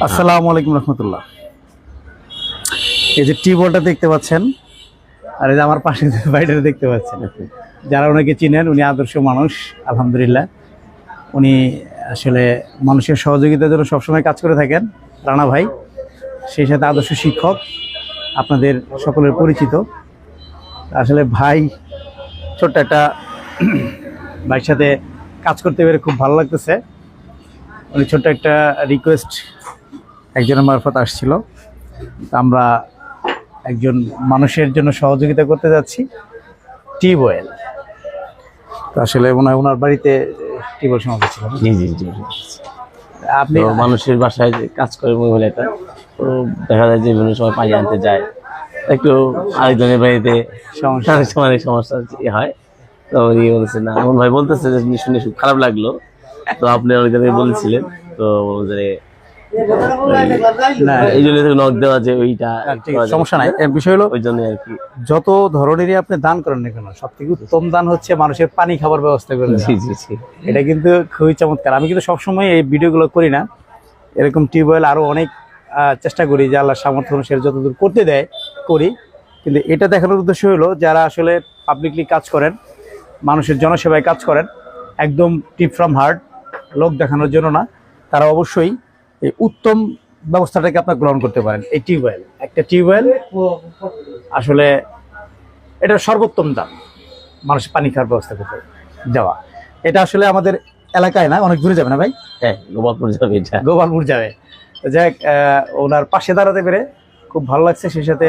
আসসালামু আলাইকুম রহমতুল্লাহ। এই যে টিউবওয়েলটা দেখতে পাচ্ছেন, আর এই যে আমার পাশে বাইরে দেখতে পাচ্ছেন, যারা ওনাকে চিনেন, উনি আদর্শ মানুষ। আলহামদুলিল্লাহ, উনি আসলে মানুষের সহযোগিতার জন্য সবসময় কাজ করে থাকেন। রানা ভাই, সেই সাথে আদর্শ শিক্ষক, আপনাদের সকলের পরিচিত। আসলে ভাই, ছোট্ট একটা ভাইয়ের সাথে কাজ করতে পেরে খুব ভালো লাগতেছে। উনি ছোট্ট একটা রিকোয়েস্ট একজনের মারফত আসছিল, আমরা একজন মানুষের জন্য সহযোগিতা করতে যাচ্ছি। টিউবওয়েল তো আসলে মনে হয় ওনার বাড়িতে টিউবওয়েল সমস্যা ছিল। জি জি জি। আপনি মানুষের বাসায় যে কাজ করে মহিলাটা, তো দেখা যায় যে বিভিন্ন সময় পানি আনতে যায়, একটু আরেকজনের বাড়িতে সমস্যা হয়। তো উনি বলছেন না, এমন ভাই বলতেছে যে শুনে খুব খারাপ লাগলো। তো আপনি অনেকজনকে বলেছিলেন, তো এই জন্য নক দেওয়া যে ওইটা সমস্যা নাই। বিষয় হলো ওই জন্য আর কি, যত ধরনেরই আপনি দান করেন না কেন, সব থেকে উত্তম দান হচ্ছে মানুষের পানি খাবার ব্যবস্থা করে। জি জি জি, এটা কিন্তু খুবই চমৎকার। আমি কিন্তু সবসময় এই ভিডিওগুলো করি না, এরকম টিউবওয়েল আরো অনেক চেষ্টা করি যে আল্লাহ সামর্থ্য অনুসারে যতদূর করতে দেয় করি। কিন্তু এটা দেখানোর উদ্দেশ্য হলো, যারা আসলে পাবলিকলি কাজ করেন, মানুষের জনসেবায় কাজ করেন, একদম টিপ ফ্রম হার্ট, লোক দেখানোর জন্য না, তারা অবশ্যই এই উত্তম ব্যবস্থাটাকে আপনার গ্রহণ করতে পারেন। এই টিউবওয়েল, একটা টিউবওয়েল আসলে এটা সর্বোত্তম দাম মানুষের পানি খাওয়ার ব্যবস্থা করতে দেওয়া। এটা আসলে আমাদের এলাকায় না, অনেক দূরে যাবে না ভাই? হ্যাঁ, গোপালপুর যাবে, এটা গোপালপুর যাবে। যাই ওনার পাশে দাঁড়াতে পেরে খুব ভালো লাগছে। সেই সাথে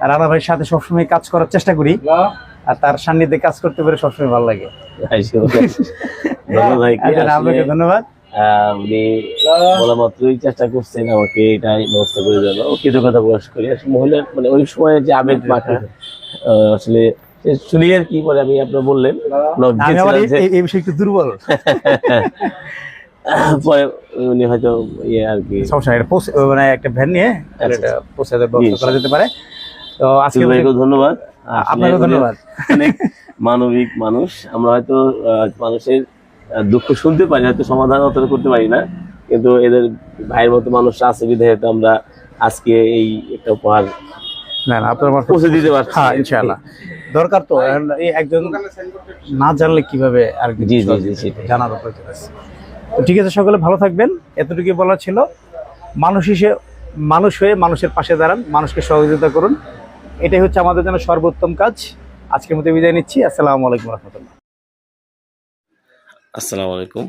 রানা ভাইয়ের সাথে সবসময় কাজ করার চেষ্টা করি, আর তার সান্নিধ্যে কাজ করতে পেরে সবসময় ভালো লাগে। আপনাকে ধন্যবাদ। উনি বলা মাত্রই চেষ্টা করছেন আমাকে এটাই ব্যবস্থা করে দেওয়া, কৃতজ্ঞতা প্রকাশ করি। মহিলার মানে ওই সময় যে আবেগ মাখা, আসলে শুনি আর কি। পরে আমি আপনার বললেন এই বিষয়ে একটু দুর্বল, পরে উনি হয়তো ইয়ে আর কি সমস্যা নেই, মানে একটা ভ্যান নিয়ে পৌঁছে দেওয়ার ব্যবস্থা করা যেতে পারে। তো আজকে ধন্যবাদ, আপনাকে ধন্যবাদ। অনেক মানবিক মানুষ। আমরা হয়তো মানুষের দুঃখ শুনতে পারি, হয়তো সমাধান অতটা করতে পারি না, কিন্তু এদের ভাইয়ের মতো মানুষরা আছে বিধায় আমরা আজকে এই একটা উপহার আপনার পৌঁছে দিতে পারছি। হ্যাঁ, ইনশাআল্লাহ। দরকার তো, এই একজন না জানলে কিভাবে আর কি জানার উপর আছে। তো ঠিক আছে, সকলে ভালো থাকবেন, এতটুকুই বলার ছিল। মানুষ হয়ে মানুষের পাশে দাঁড়ান, মানুষকে সহযোগিতা করুন, এটাই হচ্ছে আমাদের জন্য সর্বোত্তম কাজ। আজকের মতো বিদায় নিচ্ছি। আসসালামু আলাইকুম রহমতুল্লাহ। আসসালামু আলাইকুম।